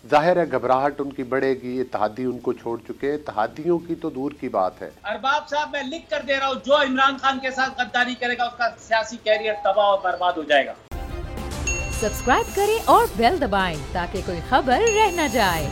जाहिर है घबराहट उनकी बढ़ेगी, इत्तेहादी उनको छोड़ चुके, इत्तेहादियों की तो दूर की बात है। अरबाब साहब, मैं लिख कर दे रहा हूं, जो इमरान खान के साथ गद्दारी करेगा उसका सियासी कैरियर तबाह और बर्बाद हो जाएगा। सब्सक्राइब करें और बेल दबाएं ताकि कोई खबर रह न जाए।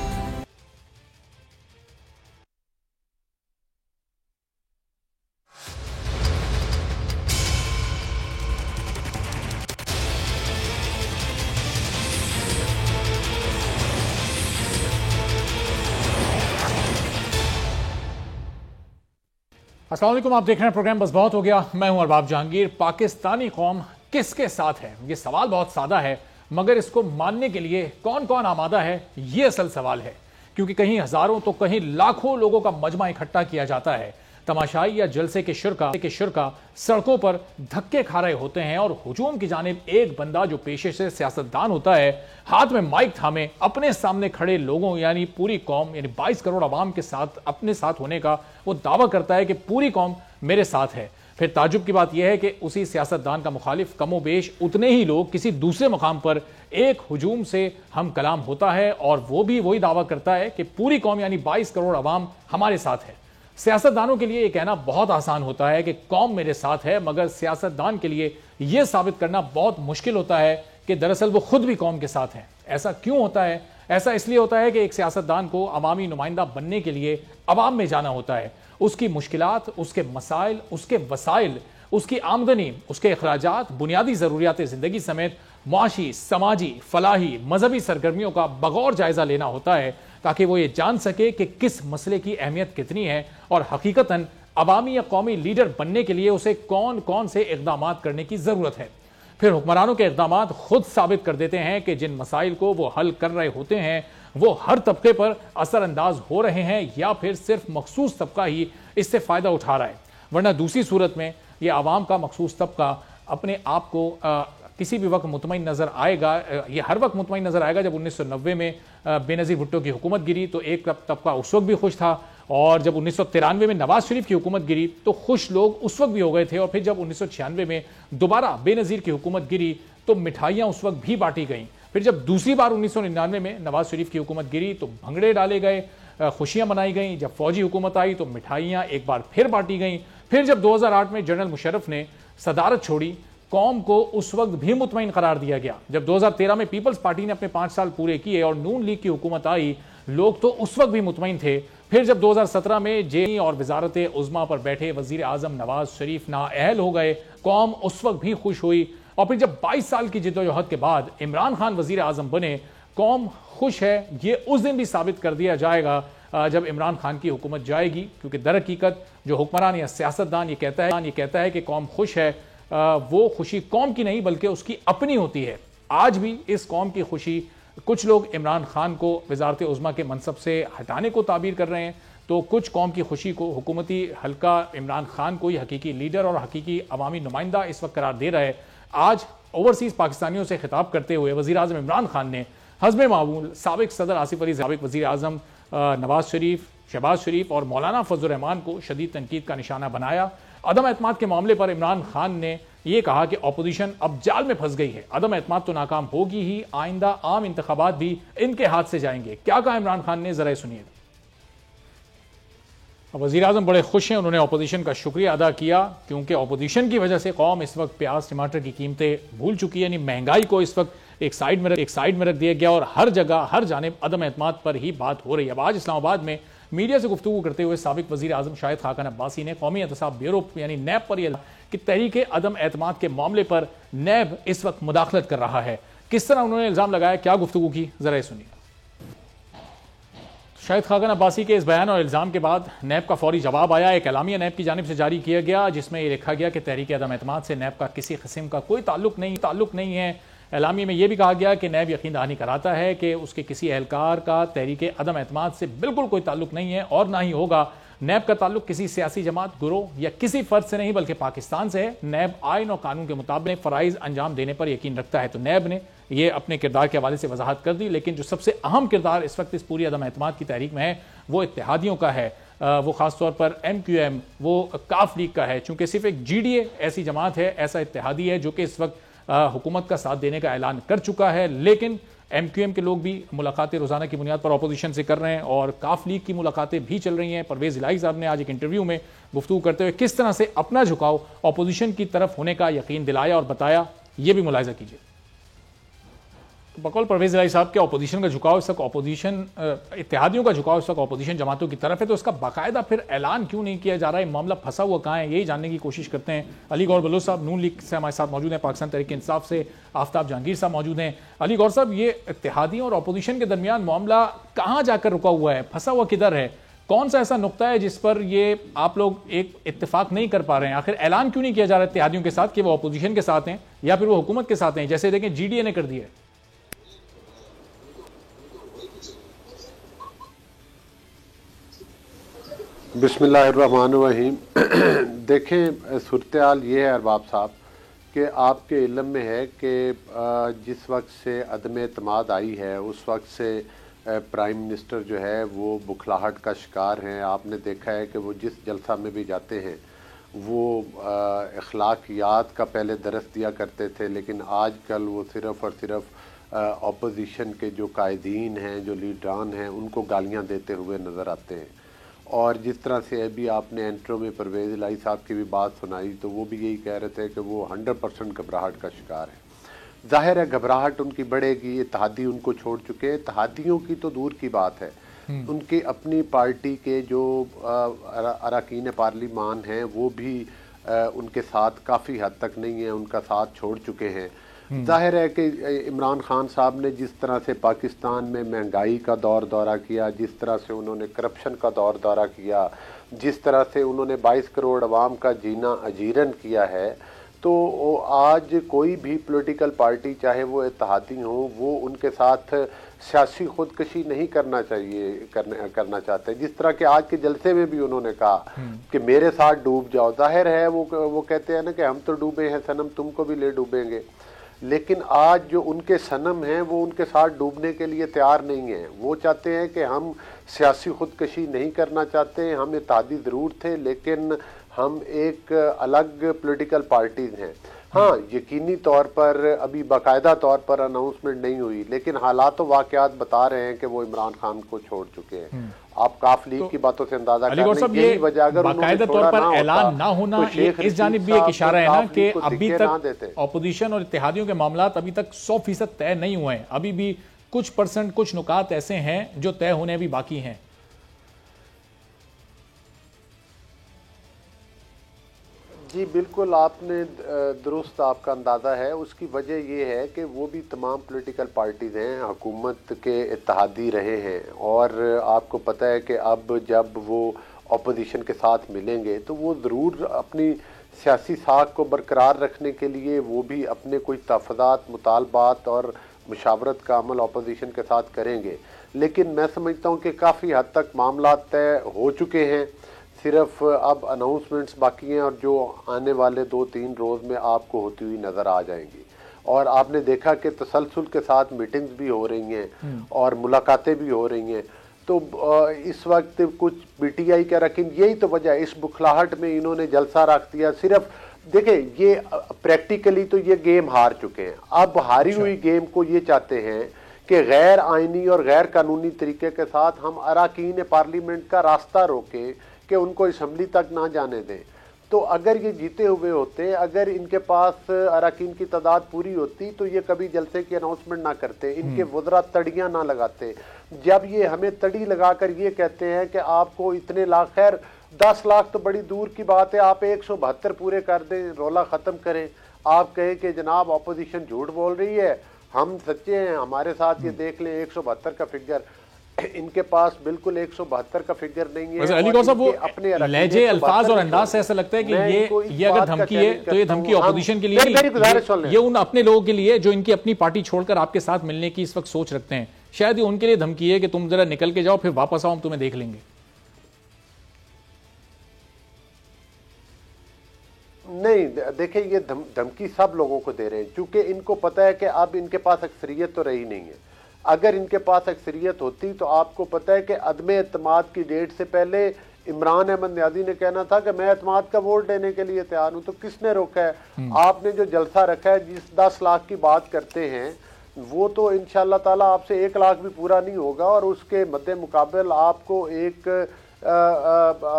अस्सलाम वालेकुम, आप देख रहे हैं प्रोग्राम बस बहुत हो गया। मैं हूं अरबाब जहांगीर। पाकिस्तानी कौम किसके साथ है? ये सवाल बहुत सादा है, मगर इसको मानने के लिए कौन कौन आमादा है, ये असल सवाल है। क्योंकि कहीं हजारों तो कहीं लाखों लोगों का मजमा इकट्ठा किया जाता है। तमाशाई या जलसे के शुरका सड़कों पर धक्के खा रहे होते हैं और हुजूम की जानिब एक बंदा जो पेशे से सियासतदान होता है, हाथ में माइक थामे अपने सामने खड़े लोगों यानी पूरी कौम यानी 22 करोड़ आवाम के साथ अपने साथ होने का वो दावा करता है कि पूरी कौम मेरे साथ है। फिर ताजुब की बात यह है कि उसी सियासतदान का मुखालिफ कमोबेश उतने ही लोग किसी दूसरे मकाम पर एक हुजूम से हम कलाम होता है और वो भी वही दावा करता है कि पूरी कौम यानी 22 करोड़ आवाम हमारे साथ है। सियासतदानों के लिए यह कहना बहुत आसान होता है कि कौम मेरे साथ है, मगर सियासतदान के लिए यह साबित करना बहुत मुश्किल होता है कि दरअसल वो खुद भी कौम के साथ हैं। ऐसा क्यों होता है? ऐसा इसलिए होता है कि एक सियासतदान को अवामी नुमाइंदा बनने के लिए अवाम में जाना होता है। उसकी मुश्किलात, उसके मसाइल, उसके वसाइल, उसकी आमदनी, उसके अखराजात, बुनियादी ज़रूरियात ज़िंदगी समेत मुआशी, समाजी, फलाही, मजहबी सरगर्मियों का बगौर जायजा लेना होता है ताकि वो ये जान सके कि किस मसले की अहमियत कितनी है और हकीकतन अवामी या कौमी लीडर बनने के लिए उसे कौन कौन से इक़दाम करने की ज़रूरत है। फिर हुक्मरानों के इक़दाम खुद साबित कर देते हैं कि जिन मसाइल को वो हल कर रहे होते हैं वो हर तबके पर असरअंदाज हो रहे हैं या फिर सिर्फ मखसूस तबका ही इससे फ़ायदा उठा रहा है। वरना दूसरी सूरत में यह आवाम का मखसूस तबका अपने आप को किसी भी वक्त मुतमईन नज़र आएगा। ये हर वक्त मुतमईन नज़र आएगा। जब 1990 में बेनज़ीर भुट्टो की हुकूमत गिरी तो एक तबका उस वक्त भी खुश था, और जब 1993 में नवाज शरीफ की हुकूमत गिरी तो खुश लोग उस वक्त भी हो गए थे, और फिर जब 1996 में दोबारा बेनज़ीर की हुकूमत गिरी तो मिठाइयाँ उस वक्त भी बांटी गईं। फिर जब दूसरी बार 1999 में नवाज शरीफ की हुकूमत गिरी तो भंगड़े डाले गए, खुशियाँ मनाई गईं। जब फौजी हुकूमत आई तो मिठाइयाँ एक बार फिर बांटी गईं। फिर जब 2008 में जनरल मुशर्रफ ने सदारत छोड़ी, कौम को उस वक्त भी मुतमईन करार दिया गया। जब 2013 में पीपल्स पार्टी ने अपने 5 साल पूरे किए और नून लीग की हुकूमत आई, लोग तो उस वक्त भी मुतमईन थे। फिर जब 2017 में जेई और वजारत उज़्मा पर बैठे वजीर आजम नवाज शरीफ नाअहल हो गए, कौम उस वक्त भी खुश हुई। और फिर जब 22 साल की जिद्दोजहद के बाद इमरान खान वजीर आजम बने, कौम खुश है। ये उस दिन भी साबित कर दिया जाएगा जब इमरान खान की हुकूमत जाएगी, क्योंकि दर हकीकत जो हुक्मरान या सियासतदान ये कहता है कि कौम खुश है, वो खुशी कौम की नहीं बल्कि उसकी अपनी होती है। आज भी इस कौम की खुशी कुछ लोग इमरान खान को वजारत उज़्मा के मनसब से हटाने को ताबीर कर रहे हैं, तो कुछ कौम की खुशी को हुकूमती हल्का इमरान खान को ही हकीकी लीडर और हकीकी अवामी नुमाइंदा इस वक्त करार दे रहा है। आज ओवरसीज़ पाकिस्तानियों से खिताब करते हुए वज़ीर आज़म इमरान खान ने हस्बे मामूल साबिक सदर आसिफ अली, साबिक वज़ीर आज़म नवाज शरीफ, शहबाज शरीफ और मौलाना फजल रहमान को शदीद तनकीद का निशाना बनाया। अदम एतमाद के मामले पर इमरान खान ने यह कहा कि अपोजिशन अब जाल में फंस गई है, अदम एतमाद तो नाकाम होगी ही, आइंदा आम इंतखाबात भी इनके हाथ से जाएंगे। क्या कहा इमरान खान ने, जरा सुनिए। वज़ीर आज़म बड़े खुश हैं, उन्होंने अपोजिशन का शुक्रिया अदा किया क्योंकि अपोजिशन की वजह से कौम इस वक्त प्याज टमाटर की कीमतें भूल चुकी है। यानी महंगाई को इस वक्त एक साइड में रख दिया गया और हर जगह हर जानिब अदम एतमाद पर ही बात हो रही है। अब आज इस्लामाबाद में मीडिया से गुफ्तगू करते हुए साबिक वज़ीर आज़म शाहिद खाकान अब्बासी ने कौमी एहतसाब ब्यूरो यानी नैब पर यह कि तहरीक अदम एतमाद के मामले पर नैब इस वक्त मुदाखलत कर रहा है। किस तरह उन्होंने इल्ज़ाम लगाया, क्या गुफ्तगू की, जरा सुनिए। शाहिद खाकान अब्बासी के इस बयान और इल्ज़ाम के बाद नैब का फौरी जवाब आया। एक एलामिया नैब की जानिब से जारी किया गया जिसमें यह लिखा गया कि तहरीक अदम एतमाद से नैब का किसी किस्म का कोई ताल्लुक नहीं है। एलामिया में यह भी कहा गया कि नैब यकीन दहानी कराता है कि उसके किसी एहलकार का तहरीक अदम एतमाद से बिल्कुल कोई ताल्लुक नहीं है और ना ही होगा। नैब का ताल्लुक किसी सियासी जमात, गुरोह या किसी फर्द से नहीं बल्कि पाकिस्तान से है। नैब आइन और कानून के मुताबिक फ़राइज़ अंजाम देने पर यकीन रखता है। तो नैब ने यह अपने किरदार के हवाले से वजाहत कर दी, लेकिन जो सबसे अहम किरदार इस वक्त इस पूरी अदम एतमाद की तहरीक में है वो इत्तेहादियों का है। वो खासतौर पर MQM, वो काफ लीग का है। चूंकि सिर्फ एक GDA ऐसी जमात है, ऐसा इत्तेहादी है जो कि इस वक्त हुकूमत का साथ देने का ऐलान कर चुका है, लेकिन MQM के लोग भी मुलाकातें रोजाना की बुनियाद पर अपोजिशन से कर रहे हैं और काफ लीग की मुलाकातें भी चल रही हैं। परवेज इलाही साहब ने आज एक इंटरव्यू में गुफ्तगू करते हुए किस तरह से अपना झुकाव अपोजिशन की तरफ होने का यकीन दिलाया और बताया, ये भी मुलाहिजा कीजिए। तो बकौल परवेज इलाही साहब के अपोजिशन का झुकाव इस वक्त अपोजिशन इत्तेहादियों का झुकाव इस वक्त अपोजिशन जमातों की तरफ है, तो इसका बाकायदा फिर ऐलान क्यों नहीं किया जा रहा है? मामला फंसा हुआ कहाँ है, यही जानने की कोशिश करते हैं। अली गौर बलोच साहब नून लीग से हमारे साथ मौजूद हैं, पाकिस्तान तहरीक इंसाफ से आफ्ताब जहांगीर साहब मौजूद हैं। अली गौर साहब, ये इत्तेहादियों और अपोजिशन के दरमियान मामला कहाँ जाकर रुका हुआ है, फंसा हुआ किधर है? कौन सा ऐसा नुक्ता है जिस पर ये आप लोग एक इत्तेफाक नहीं कर पा रहे हैं? आखिर ऐलान क्यों नहीं किया जा रहा है इत्तेहादियों के साथ कि वो अपोजिशन के साथ हैं या फिर वो हुकूमत के साथ हैं? जैसे देखें GDA ने कर दिया है। बिस्मिल्लाहिर्रहमानिर्रहीम। देखें, सूरत-ए-हाल ये है अरबाब साहब कि आपके इल्म में है कि जिस वक्त से अदम एतमाद आई है उस वक्त से प्राइम मिनिस्टर जो है वो बुखलाहट का शिकार हैं। आपने देखा है कि वो जिस जलसा में भी जाते हैं वो अखलाकियात का पहले दरस दिया करते थे, लेकिन आजकल वो सिर्फ़ और सिर्फ अपोजिशन के जो कायदीन हैं, जो लीडरान हैं, उनको गालियाँ देते हुए नज़र आते हैं। और जिस तरह से अभी आपने इंट्रो में परवेज़ इलाही साहब की भी बात सुनाई तो वो भी यही कह रहे थे कि वो 100% घबराहट का शिकार है। जाहिर है घबराहट उनकी बढ़ेगी, इत्तेहादी उनको छोड़ चुके हैं। इत्तेहादियों की तो दूर की बात है, उनकी अपनी पार्टी के जो अरकान पार्लिमान हैं वो भी उनके साथ काफ़ी हद तक नहीं है, उनका साथ छोड़ चुके हैं। जाहिर है कि इमरान खान साहब ने जिस तरह से पाकिस्तान में महंगाई का दौरा किया, जिस तरह से उन्होंने करप्शन का दौरा किया, जिस तरह से उन्होंने 22 करोड़ अवाम का जीना अजीरन किया है, तो आज कोई भी पॉलिटिकल पार्टी चाहे वो इत्तेहादी हो वो उनके साथ सियासी खुदकशी नहीं करना करना चाहते। जिस तरह के आज के जलसे में भी उन्होंने कहा कि मेरे साथ डूब जाओ। जाहिर है वो कहते हैं ना कि हम तो डूबे हैं सनम, तुमको भी ले डूबेंगे। लेकिन आज जो उनके सनम हैं वो उनके साथ डूबने के लिए तैयार नहीं हैं। वो चाहते हैं कि हम सियासी खुदकशी नहीं करना चाहते, हम इत्तेहादी ज़रूर थे लेकिन हम एक अलग पॉलिटिकल पार्टीज हैं। हाँ, यकीनी तौर पर अभी बाकायदा तौर पर अनाउंसमेंट नहीं हुई, लेकिन हालात वाक़यात बता रहे हैं कि वो इमरान खान को छोड़ चुके हैं। आप काफ लीग की बातों से अंदाजा कर लें, यही वजह अगर बाकायदा तौर पर ऐलान ना होना, इस जानिब भी एक इशारा है ना कि अभी तक अपोजिशन और इत्तेहादियों के मामलात अभी तक 100% तय नहीं हुए हैं। अभी भी कुछ % कुछ नुकात ऐसे हैं जो तय होने अभी बाकी हैं। जी बिल्कुल, आपने दुरुस्त आपका अंदाज़ा है। उसकी वजह ये है कि वो भी तमाम पॉलिटिकल पार्टीज़ हैं, हुकूमत के इत्तेहादी रहे हैं, और आपको पता है कि अब जब वो अपोजिशन के साथ मिलेंगे तो वो ज़रूर अपनी सियासी साख को बरकरार रखने के लिए वो भी अपने कोई तहफ़्फ़ुज़ात, मुतालबात और मुशावरत का अमल अपोजिशन के साथ करेंगे। लेकिन मैं समझता हूँ कि काफ़ी हद तक मामला तय हो चुके हैं, सिर्फ अब अनाउंसमेंट्स बाकी हैं और जो आने वाले 2-3 रोज़ में आपको होती हुई नज़र आ जाएंगी। और आपने देखा कि तसलसल के साथ मीटिंग्स भी हो रही हैं और मुलाकातें भी हो रही हैं। तो इस वक्त कुछ PTI का रखीन, यही तो वजह है। इस बुखलाहट में इन्होंने जलसा रख दिया। सिर्फ देखें, ये प्रैक्टिकली तो ये गेम हार चुके हैं। अब हारी हुई गेम को ये चाहते हैं कि गैर आइनी और गैर कानूनी तरीके के साथ हम अरकान पार्लियामेंट का रास्ता रोकें कि उनको असम्बली तक ना जाने दें। तो अगर ये जीते हुए होते, अगर इनके पास अरकान की तादाद पूरी होती तो ये कभी जलसे की अनाउंसमेंट ना करते, इनके वज़रा तड़ियाँ ना लगाते। जब ये हमें तड़ी लगाकर ये कहते हैं कि आपको इतने लाख, खैर 10 लाख तो बड़ी दूर की बात है, आप 172 पूरे कर दें, रोला ख़त्म करें। आप कहें कि जनाब अपोजिशन झूठ बोल रही है, हम सच्चे हैं, हमारे साथ ये देख लें 172 का फिगर। इनके पास बिल्कुल 172 का फिगर नहीं है। अली गौर साहब, वो अपने लहजे, अल्फाज और अंदाज से ऐसा लगता है कि ये अगर धमकी है तो ये धमकी अपोजिशन के लिए नहीं, ये उन अपने लोगों के लिए जो इनकी अपनी पार्टी छोड़कर आपके साथ मिलने की इस वक्त सोच रखते हैं। शायद ये उनके लिए धमकी है कि तुम जरा निकल के जाओ, फिर वापस आओ, हम तुम्हें देख लेंगे। नहीं, देखिए, ये धमकी सब लोगों को दे रहे हैं, क्योंकि इनको पता है कि अब इनके पास अक्सरियत तो रही नहीं है। अगर इनके पास अक्सरियत होती तो आपको पता है कि अदम एतमाद की डेट से पहले इमरान अहमद नियाज़ी ने कहना था कि मैं एतमाद का वोट देने के लिए तैयार हूं, तो किसने रोका है? आपने जो जलसा रखा है, जिस 10 लाख की बात करते हैं, वो तो इंशाअल्लाह ताला आपसे 1 लाख भी पूरा नहीं होगा, और उसके मद्दे मुकाबल आपको एक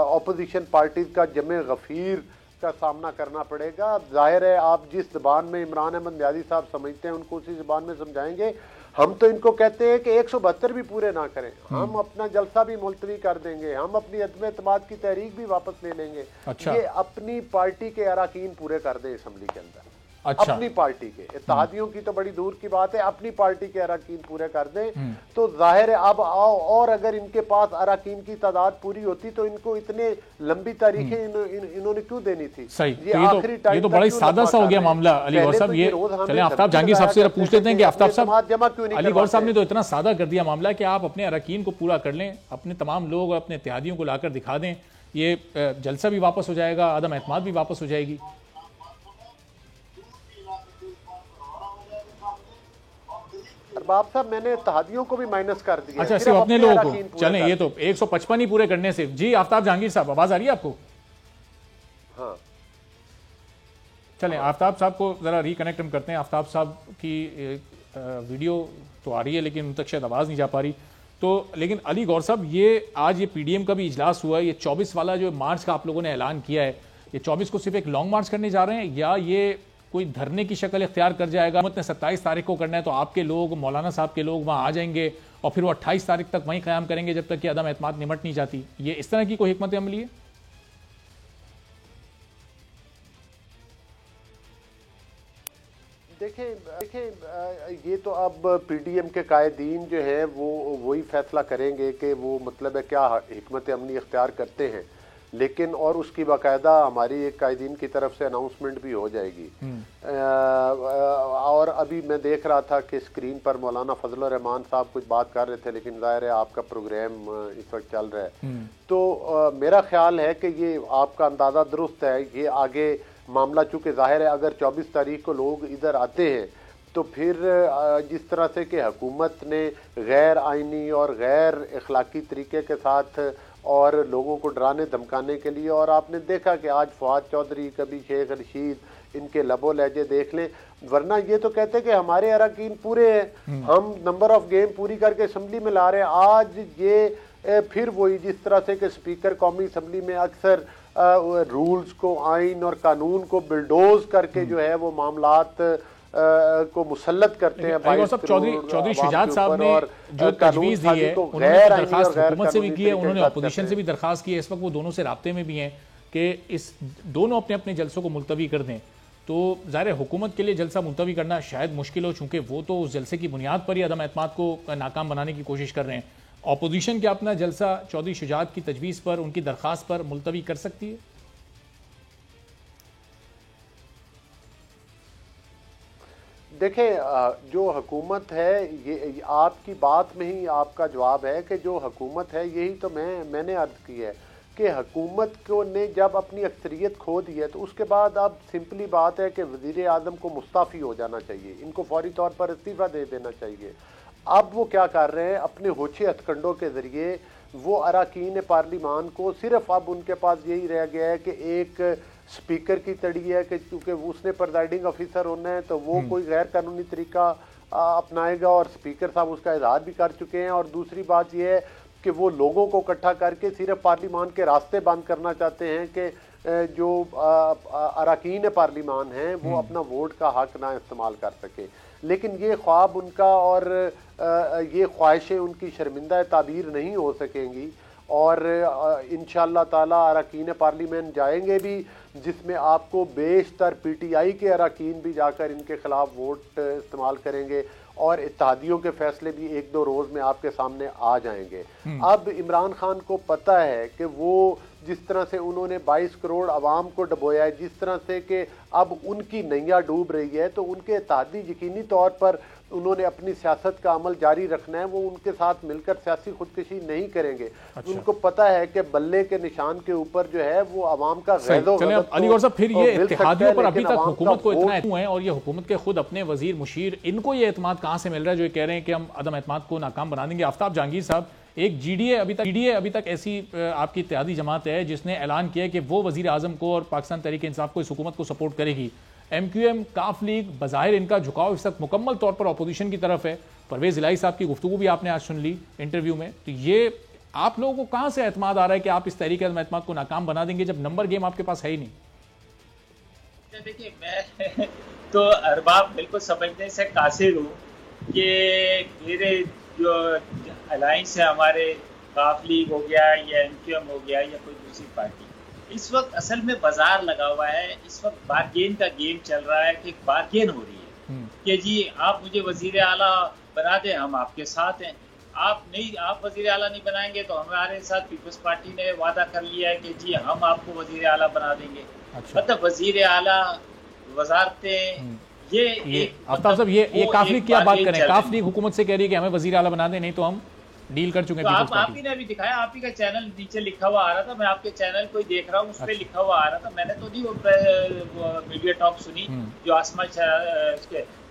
ऑपोजिशन पार्टी का जमे गफीर का सामना करना पड़ेगा। जाहिर है आप जिस ज़बान में इमरान अहमद नियाज़ी साहब समझते हैं उनको उसी ज़बान में समझाएंगे। हम तो इनको कहते हैं कि 172 भी पूरे ना करें, हम अपना जलसा भी मुलतवी कर देंगे, हम अपनी अदम एतमाद की तहरीक भी वापस ले लेंगे। अच्छा। ये अपनी पार्टी के अराकीन पूरे कर दें असम्बली के अंदर। अच्छा। अपनी पार्टी के इत्तेहादियों की तो बड़ी दूर की बात है, अपनी पार्टी के अराकीन पूरे कर दें तो जाहिर है अब आओ। और अगर इनके पास अराकीन की तादाद पूरी होती तो इनको इतने लंबी तारीखें इन्होंने क्यों देनी थी। सही, ये तो बड़ा ही सादा सा हो गया मामला। अली गौर साहब, ये चले आफ्ताब जहांगीर साहब से पूछ लेते हैं कि आफ्ताब साहब, जमा क्यों नहीं। अली गौर साहब ने तो इतना सादा कर दिया मामला कि आप अपने अराकीन को पूरा कर लें, अपने तमाम लोग अपने इत्तेहादियों को लाकर दिखा दें, ये जलसा भी वापस हो जाएगा, अदम एतमाद भी वापस हो जाएगी। बाप साहब मैंने इत्तेहादियों को भी माइनस कर दिया। अच्छा, सिर्फ अपने लोगों को। चलें, ये तो 155 ही पूरे करने से। जी आफ्ताब जहांगीर साहब, आवाज आ रही है आपको? हाँ चलें, आफ्ताब साहब को जरा रिकनेक्ट हम करते हैं। आफ्ताब साहब की वीडियो तो आ रही है लेकिन उन तक शायद आवाज नहीं जा पा रही। तो लेकिन अली गौर साहब, ये आज ये पीडीएम का भी इजलास हुआ है, ये 24 वाला जो मार्च का आप लोगों ने ऐलान किया है, ये 24 को सिर्फ एक लॉन्ग मार्च करने जा रहे हैं या ये कोई धरने की शक्ल इख्तियार कर जाएगा? हुकूमत ने 27 तारीख को करना है तो आपके लोग, मौलाना साहब के लोग वहां आ जाएंगे और फिर वो 28 तारीख तक वहीं क़याम करेंगे जब तक कि अदम एतमाद निमट नहीं जाती। ये इस तरह की कोई हिकमत अमली है? देखें ये तो अब पीडीएम के कायदीन जो है वो वही फैसला करेंगे कि वो मतलब है क्या हिकमत अमली इख्तियार करते हैं। लेकिन और उसकी बाकायदा हमारी एक कायदीन की तरफ से अनाउंसमेंट भी हो जाएगी। और अभी मैं देख रहा था कि स्क्रीन पर मौलाना फजलुर रहमान साहब कुछ बात कर रहे थे, लेकिन जाहिर है आपका प्रोग्राम इस वक्त चल रहा है। तो मेरा ख्याल है कि ये आपका अंदाज़ा दुरुस्त है। ये आगे मामला चूँकि जाहिर है अगर 24 तारीख को लोग इधर आते हैं तो फिर जिस तरह से कि हुकूमत ने गैर आइनी और गैर अखलाकी तरीके के साथ और लोगों को डराने धमकाने के लिए, और आपने देखा कि आज फवाद चौधरी, कभी शेख रशीद, इनके लबो लहजे देख लें। वरना ये तो कहते कि हमारे अरकान पूरे हैं, हम नंबर ऑफ गेम पूरी करके असम्बली में ला रहे हैं। आज ये फिर वही जिस तरह से कि स्पीकर कौमी असम्बली में अक्सर रूल्स को, आइन और कानून को बिल्डोज करके जो है वो मामलात को मुसल्लत करते हैं। चौधरी शुजात साहब ने जो तजवीज़ दी है उन्होंने दरखास्त हुकूमत से भी की है, उन्होंने अपोजिशन से भी दरखास्त की है, इस वक्त वो दोनों से राब्ते में भी हैं कि इस दोनों अपने अपने जलसों को मुलतवी कर दें। तो ज़ाहिर है हुकूमत के लिए जलसा मुलतवी करना शायद मुश्किल हो, चूंकि वो तो उस जलसे की बुनियाद पर ही अदम एतमाद को नाकाम बनाने की कोशिश कर रहे हैं। अपोजिशन क्या अपना जलसा चौधरी शुजात की तजवीज़ पर, उनकी दरखास्त पर मुलतवी कर सकती है? देखें, जो हुकूमत है ये आपकी बात में ही आपका जवाब है कि जो हुकूमत है, यही तो मैंने अर्ज़ की है कि हुकूमत को ने जब अपनी अक्सरियत खो दी है तो उसके बाद अब सिंपली बात है कि वज़ीर आज़म को मुस्ताफ़ी हो जाना चाहिए, इनको फौरी तौर पर इस्तीफ़ा दे देना चाहिए। अब वो क्या कर रहे हैं, अपने होछे हथकंडों के ज़रिए वो अरकान पार्लिमान को, सिर्फ अब उनके पास यही रह गया है कि एक स्पीकर की तड़ी है कि चूँकि उसने प्रिजाइडिंग ऑफिसर होना है तो वो कोई गैर कानूनी तरीका अपनाएगा, और स्पीकर साहब उसका इजहार भी कर चुके हैं। और दूसरी बात यह है कि वो लोगों को इकट्ठा करके सिर्फ पार्लिमान के रास्ते बंद करना चाहते हैं कि जो अरकान पार्लिमान हैं वो अपना वोट का हक ना इस्तेमाल कर सके। लेकिन ये ख्वाब उनका और ये ख्वाहिशें उनकी शर्मिंदा ताबीर नहीं हो सकेंगी, और इंशाअल्लाह ताला अरकान पार्लियामेंट जाएंगे भी, जिसमें आपको बेशतर पीटीआई के अरकान भी जाकर इनके खिलाफ वोट इस्तेमाल करेंगे और इत्तेहादियों के फैसले भी 1-2 रोज़ में आपके सामने आ जाएंगे। अब इमरान खान को पता है कि वो जिस तरह से उन्होंने 22 करोड़ आवाम को डबोया है, जिस तरह से कि अब उनकी नैया डूब रही है, तो उनके इत्तेहादी यकीनी तौर पर उन्होंने अपनी सियासत का अमल जारी रखना है। वो उनके साथ मिलकर सियासी खुदकशी नहीं करेंगे। अच्छा। उनको पता है कि बल्ले के निशान के ऊपर जो है वो आवाम का अली गौर साहब, फिर ये इत्तेहादियों पर अभी तक हुकूमत को इतना है, और ये हुकूमत के खुद अपने वजीर मुशीर, इनको ये एतमाद कहाँ से मिल रहा है जो ये कह रहे हैं कि हम अदम एतमाद को नाकाम बना देंगे? आफ्ताब जहांगीर साहब, एक जीडीए अभी तक ऐसी आपकी इत्तेहादी जमात है जिसने ऐलान किया है कि वो वजीर आजम को और पाकिस्तान तहरीक इंसाफ को, इस हुकूमत को सपोर्ट करेगी, MQM काफ लीग बज़ाहिर इनका झुकाव इस वक्त मुकम्मल तौर पर अपोजिशन की तरफ है। परवेज इलाही साहब की गुफ्तगू भी आपने आज सुन ली इंटरव्यू में, तो ये आप लोगों को कहां से एतमाद आ रहा है कि आप इस तहरीक एतमाद को नाकाम बना देंगे जब नंबर गेम आपके पास है ही नहीं? देखिए, मैं तो अरबाब बिल्कुल समझने से कासिर हूँ कि मेरे जो अलायंस है, हमारे काफ लीग हो गया या MQM हो गया या कोई दूसरी पार्टी, इस वक्त असल में बाजार लगा हुआ है। इस वक्त बारगेन का गेम चल रहा है कि बारगेन हो रही है कि जी आप मुझे वजीर आला बना दें, हम आपके साथ हैं। आप वजीर आला नहीं बनाएंगे तो हमारे साथ पीपल्स पार्टी ने वादा कर लिया है कि जी हम आपको वजीर आला बना देंगे। अच्छा। मतलब वजीर आला, वजारतें, ये आफ्ताब साहब ये काफ लीग की आप बात करें, काफ लीग हुकूमत से कह रही है कि हमें वजीर आला बना दें, नहीं तो हम डील कर चुके हैं। तो आप ही ने अभी दिखाया, आप ही का चैनल नीचे लिखा हुआ आ रहा था, मैं आपके चैनल को ही देख रहा हूँ, उस पर लिखा हुआ आ रहा था। मैंने तो नहीं वो मीडिया टॉक सुनी जो आसमा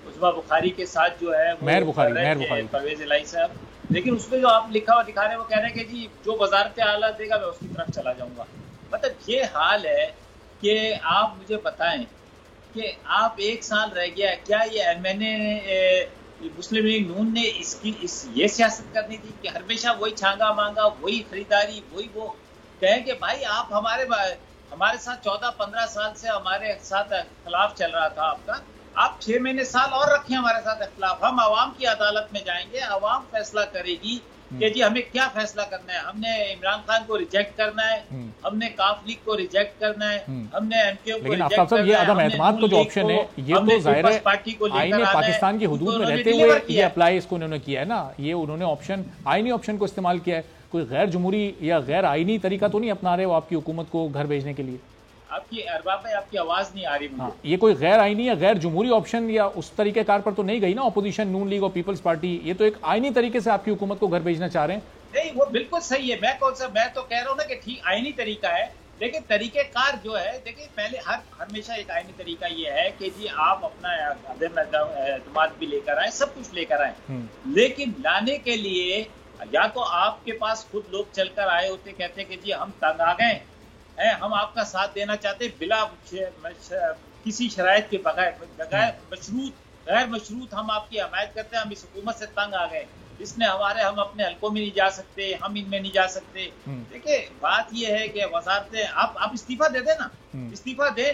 उस्मा बुखारी के साथ जो है मेहर बुखारी परवेज इलाही साहब, लेकिन उसमें जो आप लिखा हुआ दिखा रहे हैं वो कह रहे हैं कि जी जो वजारत आला देगा मैं उसकी तरफ चला जाऊंगा। मतलब ये हाल है कि आप मुझे बताएं कि आप 1 साल रह गया, क्या ये मुस्लिम लीग नून ने ये सियासत करनी थी कि हमेशा वही छांगा मांगा, वही खरीदारी, वही वो कहें कि भाई आप हमारे साथ 14-15 साल से हमारे साथ इख्तिलाफ चल रहा था आपका, आप 6 महीने साल और रखें हमारे साथ इख्तिलाफ, हम आवाम की अदालत में जाएंगे, आवाम फैसला करेगी कि जी हमें क्या फैसला करना है। हमने इमरान खान को रिजेक्ट करना है, हमने काफ लीग को रिजेक्ट करना है, हमने MQM को रिजेक्ट करना है। ये अदम एतमाद का जो ऑप्शन है, ये तो जाहिर है आईने पाकिस्तान की हुदूद में रहते हुए ये अप्लाई इसको उन्होंने किया है ना, ये उन्होंने ऑप्शन आईनी ऑप्शन को इस्तेमाल किया है। कोई गैर जमहूरी या गैर आईनी तरीका तो नहीं अपना रहे हो आपकी हुकूमत को घर भेजने के लिए? आपकी अरबाब भाई, आपकी आवाज नहीं आ रही मुझे। हाँ, ये कोई गैर आईनी या गैर जमहूरी ऑप्शन या उस तरीकेकार पर तो नहीं गई ना अपोजिशन, नून लीग और पीपल्स पार्टी? ये तो एक आईनी तरीके से आपकी हुकूमत को घर भेजना चाह रहे हैं। नहीं, वो बिल्कुल सही है। मैं तो कह रहा हूँ ना कि ठीक आईनी तरीका है, लेकिन तरीकेकार जो है, देखिए पहले हमेशा एक आईनी तरीका ये है कि जी आप अपना एतमाद भी लेकर आए, सब कुछ लेकर आए, लेकिन लाने के लिए या तो आपके पास खुद लोग चलकर आए होते, कहते कि जी हम तंग आ गए हैं, हम आपका साथ देना चाहते, बिला किसी शराइत के बगैर गैर मशरूत हम आपकी हमायत करते हैं, हम इस हुकूमत से तंग आ गए, इसने हम अपने हल्कों में नहीं जा सकते, हम इनमें नहीं जा सकते। देखिए बात यह है कि वजारतें आप इस्तीफा दे देना, इस्तीफा दे,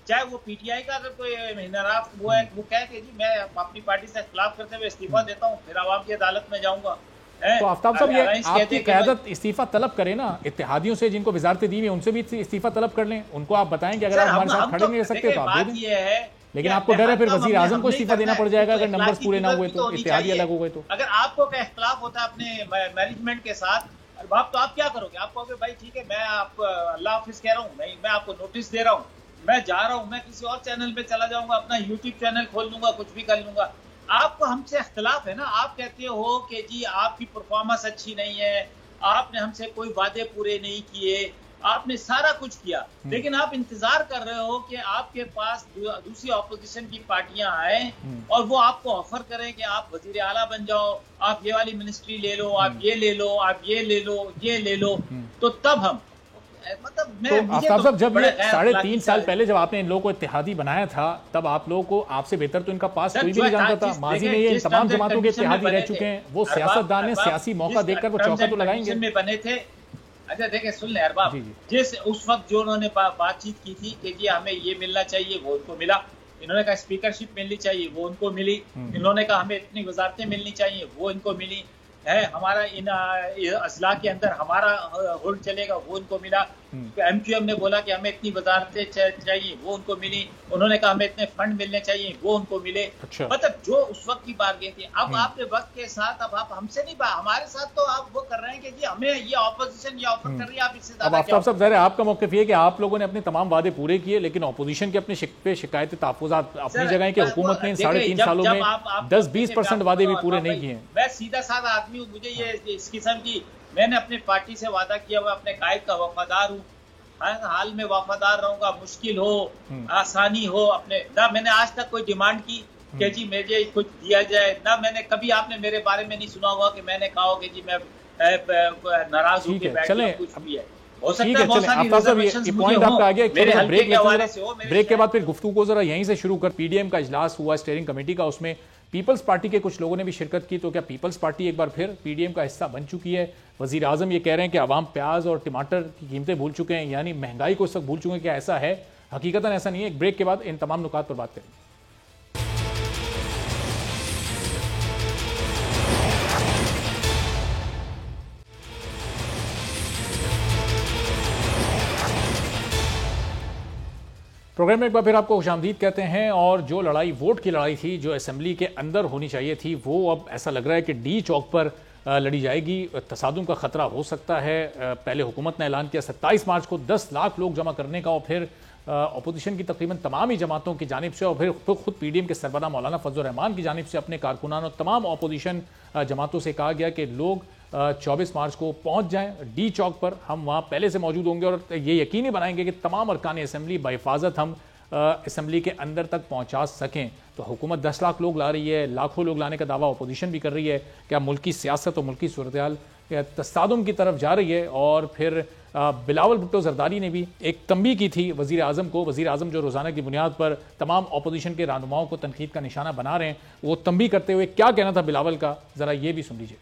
चाहे वो PTI का अगर कोई नाराज वो है, वो कहे कि जी मैं अपनी पार्टी से खिलाफ करते हुए इस्तीफा देता हूँ, फिर आवाम की अदालत में जाऊंगा। तो आफ्ताब साहब, ये आपकी क़यादत इस्तीफा तलब करे ना, इत्तेहादियों से जिनको वजारतें दी हुई उनसे भी इस्तीफा तलब कर लें, उनको आप बताएं कि अगर आप हमारे साथ खड़े नहीं रह सकते तो आप दे दें। लेकिन आपको डर है फिर वजीर आजम को इस्तीफा देना पड़ जाएगा अगर नंबर्स पूरे ना हुए तो, इत्तेहादी अलग हो गए तो। अगर आपको क्या इख्तिलाफ होता है अपने मैनेजमेंट के साथ, बाप तो आप क्या करोगे? आप कहोगे भाई ठीक है, मैं आपको अल्लाह हाफिज कह रहा हूँ, मैं आपको नोटिस दे रहा हूँ, मैं जा रहा हूँ, मैं किसी और चैनल पे चला जाऊंगा, अपना YouTube चैनल खोल लूंगा, कुछ भी कर लूंगा। आपको हमसे इख्तिलाफ है ना, आप कहते हो कि जी आपकी परफॉर्मेंस अच्छी नहीं है, आपने हमसे कोई वादे पूरे नहीं किए, आपने सारा कुछ किया, लेकिन आप इंतजार कर रहे हो कि आपके पास दूसरी ऑपोजिशन की पार्टियां आए और वो आपको ऑफर करें कि आप वजीर आला बन जाओ, आप ये वाली मिनिस्ट्री ले लो, आप ये ले लो, आप ये ले लो, ये ले लो, तो तब हम आफ्ताब साहब, जब ये 3.5 साल पहले जब आपने इन लोगों को इत्तेहादी बनाया था, तब आप लोगों को आपसे बेहतर तो इनका पास कोई भी नहीं जानता था। माजी में ये तमाम जमातों के इत्तेहादी रह चुके हैं, वो सियासतदान है, सियासी मौका देखकर वो चौका तो लगाएंगे। बने थे। अच्छा देखिए, सुन ले अरबाब, जिस उस वक्त जो उन्होंने बातचीत की थी कि जी हमें ये मिलना चाहिए, वो उनको मिला। इन्होंने कहा स्पीकरशिप मिलनी चाहिए, वो उनको मिली। इन्होंने कहा हमें इतनी वजारतें मिलनी चाहिए, वो इनको मिली है। हमारा इन अजला के अंदर हमारा होल्ड चलेगा, वो उनको मिला। MQM ने बोला कि हमें इतनी वजारतें चाहिए, वो उनको मिली। उन्होंने कहा हमें इतने फंड मिलने चाहिए, वो उनको मिले। अच्छा। मतलब जो उस वक्त की बारगें थी, अब आपके वक्त के साथ अब आप हमसे नहीं, हमारे साथ तो आप वो कर रहे हैं कि जी हमें ये ऑपोजिशन ये ऑफर कर रही है, आप इससे अब आफ्ताब साहब, ज़ाहिर है आपका मौक़िफ़ ये है कि आप लोगों ने अपने तमाम वादे पूरे किए, लेकिन ऑपोजिशन के अपने शिकवे शिकायत तहफ़्फ़ुज़ात अपनी जगह है कि हुकूमत ने 3.5 सालों में 10-20% वादे भी पूरे नहीं किए। मैं सीधा साधा आदमी हूँ, मुझे ये इस किस्म की, मैंने अपनी पार्टी से वादा किया हुआ, अपने कायद का वफादार हूँ, हर हाल में वफादार रहूंगा, मुश्किल हो आसानी हो। अपने ना मैंने आज तक कोई डिमांड की कि जी मुझे कुछ दिया जाए, ना मैंने कभी, आपने मेरे बारे में नहीं सुना होगा कि मैंने कहा हो कि जी मैं नाराज हूँ कि कुछ भी है। हो सकता ठीक है है, बहुत चलें सारी आफ्ताब साहब, ये रिजर्वेशंस पॉइंट मुझे आपका आ गया। मेरे हल्के ब्रेक के हवाले से हो, लेते, ब्रेक के बाद फिर गुफ्तगू को जरा यहीं से शुरू कर। पीडीएम का इजलास हुआ स्टीयरिंग कमेटी का, उसमें पीपल्स पार्टी के कुछ लोगों ने भी शिरकत की। तो क्या पीपल्स पार्टी एक बार फिर पीडीएम का हिस्सा बन चुकी है? वजीर आजम ये कह रहे हैं कि आवाम प्याज और टमाटर की कीमतें भूल चुके हैं, यानी महंगाई को इस वक्त भूल चुके हैं। क्या ऐसा है? हकीकतन ऐसा नहीं है। एक ब्रेक के बाद इन तमाम नुकात पर बात करेंगे। प्रोग्राम में एक बार फिर आपको खुशामदीद कहते हैं। और जो लड़ाई वोट की लड़ाई थी, जो असेंबली के अंदर होनी चाहिए थी, वो अब ऐसा लग रहा है कि डी चौक पर लड़ी जाएगी। तसादुम का खतरा हो सकता है। पहले हुकूमत ने ऐलान किया 27 मार्च को 10 लाख लोग जमा करने का, और फिर अपोजिशन की तकरीबन तमाम ही जमातों की जानिब से, और फिर खुद पीडीएम के सरबराह मौलाना फजल रहमान की जानिब से अपने कारकुनान और तमाम अपोजिशन जमातों से कहा गया कि लोग 24 मार्च को पहुंच जाएं डी चौक पर। हम वहां पहले से मौजूद होंगे और ये यकीनी बनाएंगे कि तमाम अरकान असेंबली बहिफाजत हम असेंबली के अंदर तक पहुंचा सकें। तो हुकूमत 10 लाख लोग ला रही है, लाखों लोग लाने का दावा अपोजिशन भी कर रही है। क्या मुल्की सियासत और मुल्की सूरत-ए-हाल तसादुम की तरफ जा रही है? और फिर बिलावल भुट्टो जरदारी ने भी एक तंबीह की थी वजीर आजम को। वजीर आजम जो रोजाना की बुनियाद पर तमाम अपोजिशन के रहनुमाओं को तनकीद का निशाना बना रहे हैं, वो तंबीह करते हुए क्या कहना था बिलावल का, जरा ये भी सुन लीजिए।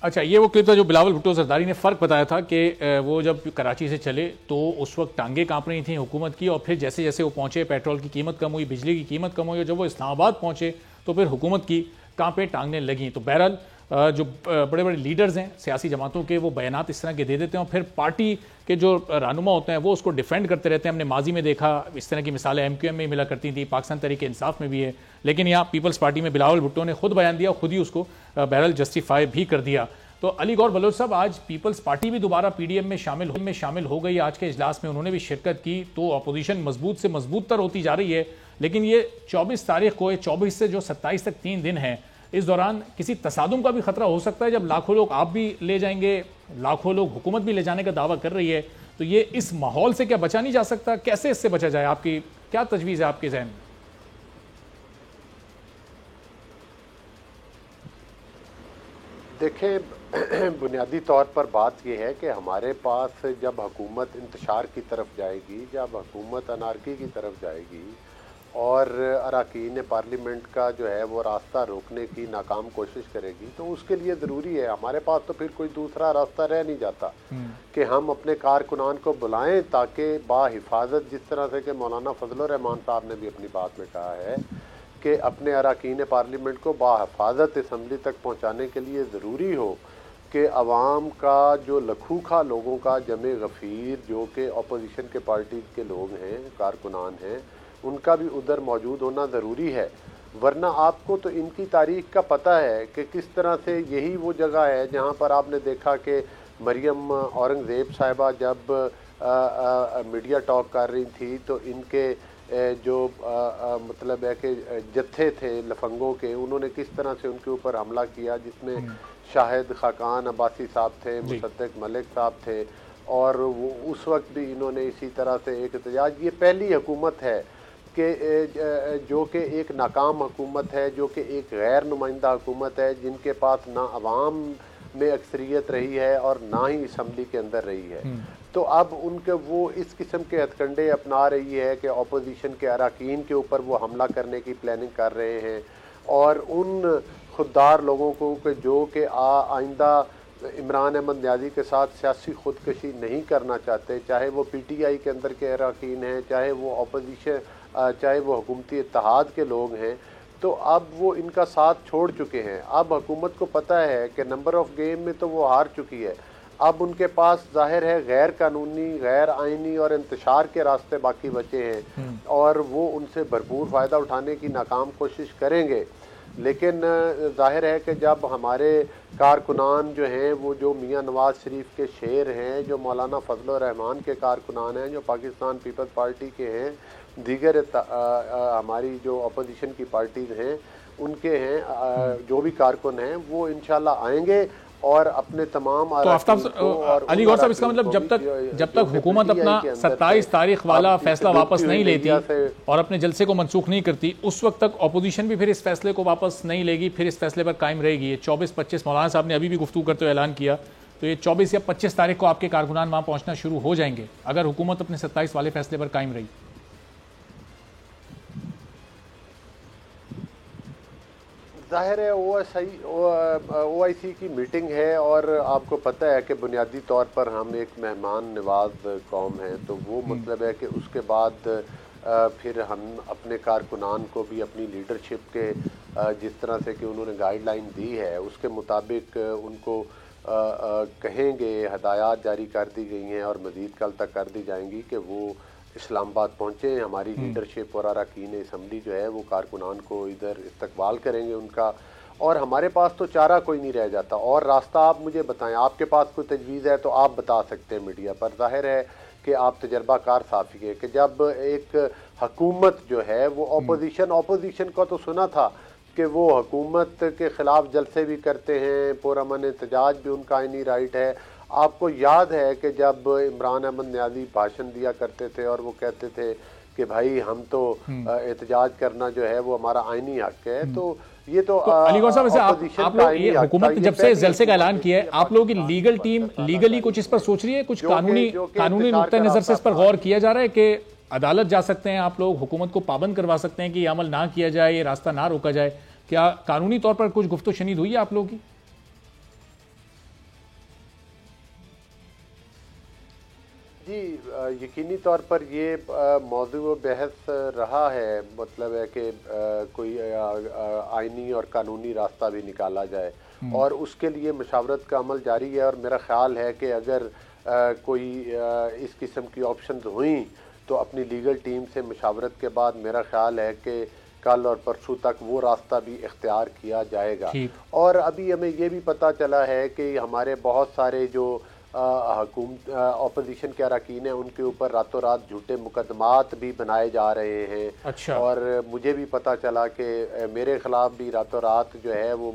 अच्छा, ये वो क्लिप था जो बिलावल भुट्टो जरदारी ने फ़र्क बताया था कि वो जब कराची से चले तो उस वक्त टांगे कांप रही थी हुकूमत की, और फिर जैसे जैसे वो पहुंचे पेट्रोल की कीमत कम हुई, बिजली की कीमत कम हुई, और जब वो इस्लामाबाद पहुंचे तो फिर हुकूमत की कांपे टांगने लगी। तो बहरहाल जो बड़े बड़े लीडर्स हैं सियासी जमातों के, वो बयानात इस तरह के दे देते हैं, और फिर पार्टी के जो रहनुमा होते हैं वो उसको डिफेंड करते रहते हैं। हमने माजी में देखा, इस तरह की मिसालें MQM में मिला करती थी, पाकिस्तान तहरीक इंसाफ में भी है, लेकिन यहाँ पीपल्स पार्टी में बिलावल भुट्टो ने खुद बयान दिया, खुद ही उसको बहरहाल जस्टिफाई भी कर दिया। तो अली गौर बलोच साहब, आज पीपल्स पार्टी भी दोबारा पीडीएम में शामिल हो गई। आज के इजलास में उन्होंने भी शिरकत की। तो अपोजिशन मजबूत से मजबूत तर होती जा रही है। लेकिन ये 24 तारीख को, 24 से जो 27 तक 3 दिन हैं, इस दौरान किसी तसादुम का भी खतरा हो सकता है, जब लाखों लोग आप भी ले जाएंगे, लाखों लोग हुकूमत भी ले जाने का दावा कर रही है। तो ये इस माहौल से क्या बचा नहीं जा सकता? कैसे इससे बचा जाए? आपकी क्या तजवीज़ है आपके जहन में? देखें, बुनियादी तौर पर बात यह है कि हमारे पास जब हुकूमत इंतशार की तरफ जाएगी, जब हुकूमत अनारकी की तरफ जाएगी और अरकान पार्लियामेंट का जो है वो रास्ता रोकने की नाकाम कोशिश करेगी, तो उसके लिए ज़रूरी है, हमारे पास तो फिर कोई दूसरा रास्ता रह नहीं जाता कि हम अपने कारकुनान को बुलाएं ताकि बाहिफाजत, जिस तरह से कि मौलाना फजल रहमान साहब ने भी अपनी बात में कहा है कि अपने अरकान पार्लियामेंट को बाहिफाजत असम्बली तक पहुँचाने के लिए ज़रूरी हो कि अवाम का जो लखूखा लोगों का जमे गफ़ीर, जो कि अपोजिशन के पार्टी के लोग हैं, कारकुनान हैं, उनका भी उधर मौजूद होना ज़रूरी है। वरना आपको तो इनकी तारीख का पता है कि किस तरह से यही वो जगह है जहाँ पर आपने देखा कि मरियम औरंगज़ेब साहिबा जब मीडिया टॉक कर रही थी तो इनके जो मतलब है कि जत्थे थे लफंगों के, उन्होंने किस तरह से उनके ऊपर हमला किया, जिसमें शाहिद खाकान अब्बासी साहब थे, मुसद्दक मलिक साहब थे, और वो उस वक्त भी इन्होंने इसी तरह से एक एहतजाज। ये पहली हुकूमत है कि जो कि एक नाकाम हुकूमत है, जो कि एक गैर नुमाइंदा हुकूमत है, जिनके पास ना अवाम में अक्सरियत रही है और ना ही असम्बली के अंदर रही है। तो अब उनके वो इस किस्म के हथकंडे अपना रही है कि अपोजिशन के अरकान के ऊपर वो हमला करने की प्लानिंग कर रहे हैं, और उन खुददार लोगों को कि जो कि आइंदा इमरान अहमद न्याजी के साथ सियासी खुदकशी नहीं करना चाहते, चाहे वो PTI के अंदर के अरकान हैं, चाहे वो अपोजिशन, चाहे वो हुकूमती इत्तेहाद के लोग हैं, तो अब वो इनका साथ छोड़ चुके हैं। अब हुकूमत को पता है कि नंबर ऑफ़ गेम में तो वो हार चुकी है। अब उनके पास जाहिर है गैर कानूनी, गैर आइनी और इंतशार के रास्ते बाकी बचे हैं, और वो उनसे भरपूर फ़ायदा उठाने की नाकाम कोशिश करेंगे। लेकिन जाहिर है कि जब हमारे कारकुनान जो हैं, वो जो मियाँ नवाज शरीफ के शेर हैं, जो मौलाना फजल रहमान के कारकुनान हैं, जो पाकिस्तान पीपल्स पार्टी के हैं, दीगर हमारी जो अपोजिशन की पार्टीज़ हैं उनके हैं, जो भी कारकुन हैं, वो इंशाल्लाह आएंगे और अपने तमाम। तो आफ्ताब अली गौर साहब, इसका मतलब जब तक हुकूमत अपना 27 तारीख वाला फैसला वापस नहीं लेती और अपने जलसे को मनसूख नहीं करती, उस वक्त तक अपोजिशन भी फिर इस फैसले को वापस नहीं लेगी, फिर इस फैसले पर कायम रहेगी। 24-25 मौलाना साहब ने अभी भी गुफ्तगू करते हुए ऐलान किया तो ये 24 या 25 तारीख को आपके कारकुनान वहां पहुंचना शुरू हो जाएंगे अगर हुकूमत अपने 27 वाले फैसले पर कायम रही। जाहिर है OIC की मीटिंग है और आपको पता है कि बुनियादी तौर पर हम एक मेहमान नवाज कौम है, तो वो मतलब है कि उसके बाद फिर हम अपने कारकुनान को भी अपनी लीडरशिप के जिस तरह से कि उन्होंने गाइडलाइन दी है उसके मुताबिक उनको कहेंगे, हदायत जारी कर दी गई हैं और मज़ीद कल तक कर दी जाएंगी कि वो इस्लामाबाद पहुँचे। हमारी लीडरशिप और अरकान असम्बली जो है वो कारकुनान को इधर इस्तकबाल करेंगे उनका, और हमारे पास तो चारा कोई नहीं रह जाता। और रास्ता आप मुझे बताएं, आपके पास कोई तजवीज़ है तो आप बता सकते हैं मीडिया पर। जाहिर है कि आप तजर्बाकार साफ़ी है कि जब एक हुकूमत जो है वो अपोजिशन का तो सुना था कि वो हुकूमत के ख़िलाफ़ जलसे भी करते हैं, पुरअमन एहतजाज भी उनका आईनी राइट है। आपको याद है कि जब इमरान अहमद न्याजी भाषण दिया करते थे और वो कहते थे कि भाई हम तो एहतजाज करना जो है वो हमारा आईनी हक है, तो ये तो अलीगौर साहब, वैसे आप लोग ये हुकूमत जब से जलसे का ऐलान किया है, आप लोगों की लीगल टीम लीगली कुछ इस पर सोच रही है, कुछ कानूनी नुक्ता नजर से इस पर गौर किया जा रहा है कि अदालत जा सकते हैं आप लोग, हुकूमत को पाबंद करवा सकते हैं कि ये अमल ना किया जाए, ये रास्ता ना रोका जाए? क्या कानूनी तौर पर कुछ गुफ्तो शनीद हुई है आप लोगों की? जी यकीनी तौर पर ये मौजू बहस रहा है, मतलब है कि कोई आईनी और कानूनी रास्ता भी निकाला जाए और उसके लिए मशावरत का अमल जारी है। और मेरा ख्याल है कि अगर कोई इस किस्म की ऑप्शंस हुई तो अपनी लीगल टीम से मशावरत के बाद मेरा ख्याल है कि कल और परसों तक वो रास्ता भी इख्तियार किया जाएगा। और अभी हमें ये भी पता चला है कि हमारे बहुत सारे जो अपोजिशन के अरकान हैं उनके ऊपर रातों रात झूठे मुकदमात भी बनाए जा रहे हैं। अच्छा। और मुझे भी पता चला कि मेरे खिलाफ भी रातों रात जो है वो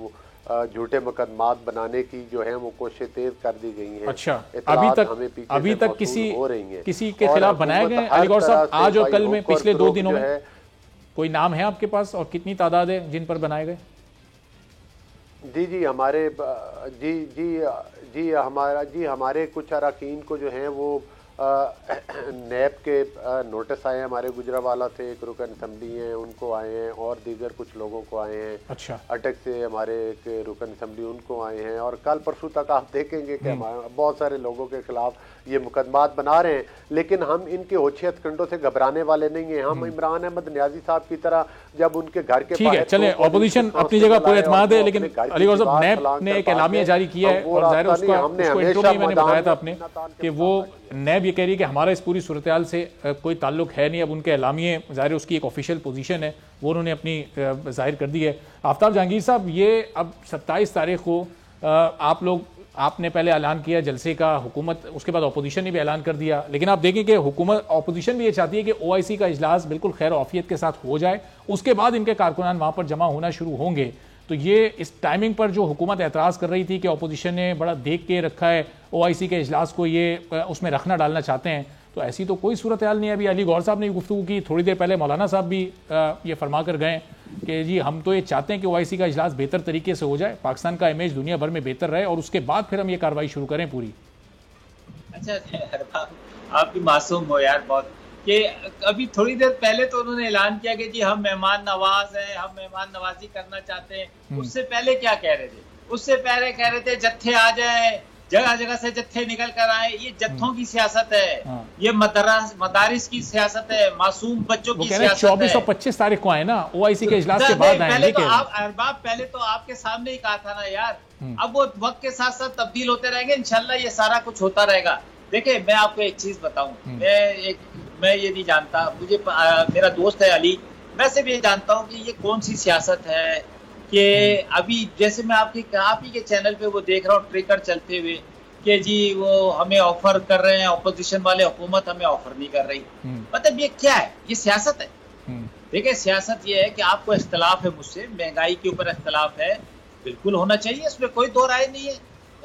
झूठे मुकदमात बनाने की जो है वो कोशिश तेज कर दी गई हैं। अच्छा, अभी तक किसी के खिलाफ बनाए गए अलीगौर साहब? आज और कल में पिछले 2 दिनों में कोई नाम है आपके पास और कितनी तादाद है जिन पर बनाए गए? जी हमारे हमारे कुछ अरकान को जो हैं वो नैब के नोटिस आए हैं, हमारे गुजरावाला से एक रुकन असम्बली हैं उनको आए हैं और दीगर कुछ लोगों को आए हैं। अच्छा। अटक से हमारे एक रुकन असम्बली उनको आए हैं और कल परसों तक आप देखेंगे कि हमारे बहुत सारे लोगों के खिलाफ ये मुकदमात बना रहे हैं। लेकिन हम इनके होशियत कंडों से घबराने वाले नहीं हैं। हम इमरान अहमद न्याजी साहब की तरह जब उनके घर के ठीक है, चले ऑपोजिशन अपनी जगह पूरे एतमाद है, लेकिन अलीगौर साहब नैब ने एक एलामिया जारी किया है और जाहिर उसको इंटरव्यू में मैंने बताया था आपने कि वो नैब ये कह रही है कि हमारा इस पूरी सूरत हाल से कोई ताल्लुक है नहीं। अब उनके एलामिये जाहिर उसकी एक ऑफिशियल पोजीशन है वो उन्होंने अपनी जाहिर कर दी है। आफ्ताब जहांगीर साहब, ये अब 27 तारीख को आपने पहले ऐलान किया जलसे का, हुकूमत उसके बाद अपोजिशन ने भी ऐलान कर दिया, लेकिन आप देखें कि हुकूमत अपोजिशन भी ये चाहती है कि OIC का इजलास बिल्कुल खैर औफियत के साथ हो जाए, उसके बाद इनके कारकुनान वहाँ पर जमा होना शुरू होंगे। तो ये इस टाइमिंग पर जो हुकूमत एतराज़ कर रही थी कि अपोजिशन ने बड़ा देख के रखा है OIC के इजलास को, ये उसमें रखना डालना चाहते हैं, तो ऐसी तो कोई सूरत हाल नहीं है। अभी अली गौर साहब ने गुफ्तगू की, थोड़ी देर पहले मौलाना साहब भी ये फरमा कर गए कि जी हम तो ये चाहते हैं कि OIC का इजलास बेहतर तरीके से हो जाए, पाकिस्तान का इमेज दुनिया भर में बेहतर रहे और उसके बाद फिर हम ये कार्रवाई शुरू करें पूरी। अच्छा, आप भी मासूम हो यार बहुत, कि अभी थोड़ी देर पहले तो उन्होंने ऐलान किया कि जी हम मेहमान नवाज हैं, हम मेहमान नवाजी करना चाहते हैं। उससे पहले क्या कह रहे थे? उससे पहले कह रहे थे जत्थे आ जाए, जगह जगह से जत्थे निकल कर आए। ये जत्थों की सियासत है, ये मदारिस की सियासत है, मासूम बच्चों की सियासत है। 24 और 25 तारीख को आए ना OIC के इजलास के बाद आए। पहले तो आप अरबाब पहले तो आपके सामने ही कहा था ना यार, अब वो वक्त के साथ साथ तब्दील होते रहेंगे, इंशाल्लाह ये सारा कुछ होता रहेगा। देखिए मैं आपको एक चीज बताऊं, मैं ये नहीं जानता, मुझे मेरा दोस्त है अली, मैं सिर्फ ये जानता हूँ कि ये कौन सी सियासत है कि अभी जैसे मैं आप ही के चैनल पे वो देख रहा हूँ ट्रेकर चलते हुए कि जी वो हमें ऑफर कर रहे हैं, अपोजिशन वाले, हुकूमत हमें ऑफर नहीं कर रही। मतलब ये क्या है? ये सियासत है। देखिए सियासत ये है कि आपको इख्तलाफ है मुझसे, महंगाई के ऊपर इख्तलाफ है, बिल्कुल होना चाहिए, इसमें कोई दो राय नहीं है।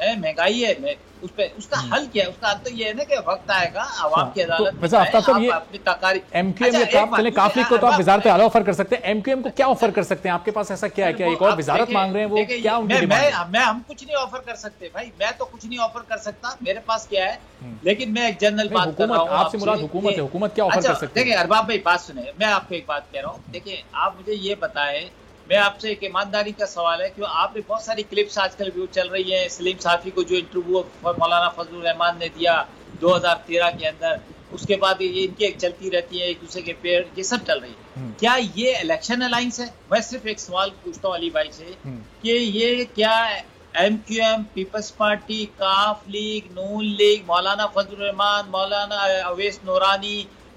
महंगाई है, उस पे उसका हल क्या है? उसका हल तो ये है ना कि वक्त आएगा आवाम की अदालत वैसे आफ्ताब साहब, ये अपनी तकारी एमक्यूएम या काफली को तो आप वजारत आला ऑफर कर सकते हैं, एमक्यूएम को क्या ऑफर कर सकते हैं? आपके पास ऐसा क्या है? क्या एक और वजारत मांग रहे हैं? वो क्या उनकी डिमांड है? हम कुछ नहीं ऑफर कर सकते भाई, मैं तो कुछ नहीं ऑफर कर सकता, मेरे पास क्या है। लेकिन मैं एक जनरल बात कर रहा हूँ आपसे, मुराद हुकूमत है, हुकूमत क्या ऑफर कर सकती है? देखिए अरबाब भाई बात सुने, मैं आपको एक बात कह रहा हूँ। देखिए आप मुझे ये बताएं, मैं आपसे एक ईमानदारी का सवाल है कि आपने बहुत सारी क्लिप्स आजकल व्यू चल रही है, सलीम साफी को जो इंटरव्यू मौलाना फजलुर रहमान ने दिया 2013 के अंदर, उसके बाद ये इनकी एक चलती रहती है, एक दूसरे के पेड़, ये सब चल रही है। क्या ये इलेक्शन अलायंस है? मैं सिर्फ एक सवाल पूछता हूँ अली भाई से कि ये क्या एमक्यूएम, पीपल्स पार्टी, काफ लीग, नून लीग, मौलाना फजलुर रहमान, मौलाना अवैस नूरानी,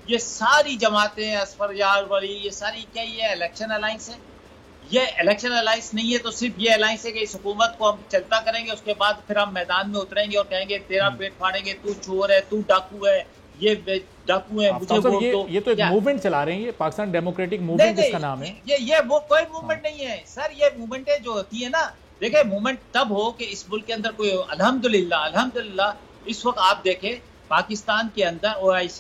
ये सारी जमातें, असफर यार वली, ये सारी क्या ये इलेक्शन अलायंस है? ये इलेक्शन अलायंस नहीं है तो सिर्फ ये अलायंस है कि इस हुकूमत को हम चलता करेंगे, उसके बाद फिर हम मैदान में उतरेंगे और कहेंगे तेरा पेट फाड़ेंगे, तू चोर है, तू डाकू है, ये डाकू है, मुझे वोट दो। ये तो एक मूवमेंट चला रहे हैं, ये पाकिस्तान डेमोक्रेटिक मूवमेंट जिसका नाम है। ये वो कोई मूवमेंट नहीं है सर, ये मूवमेंटें जो होती है ना, देखिए मूवमेंट तब हो कि इस मुल्क के अंदर कोई, अल्हम्दुलिल्लाह इस वक्त आप देखें पाकिस्तान के अंदर OIC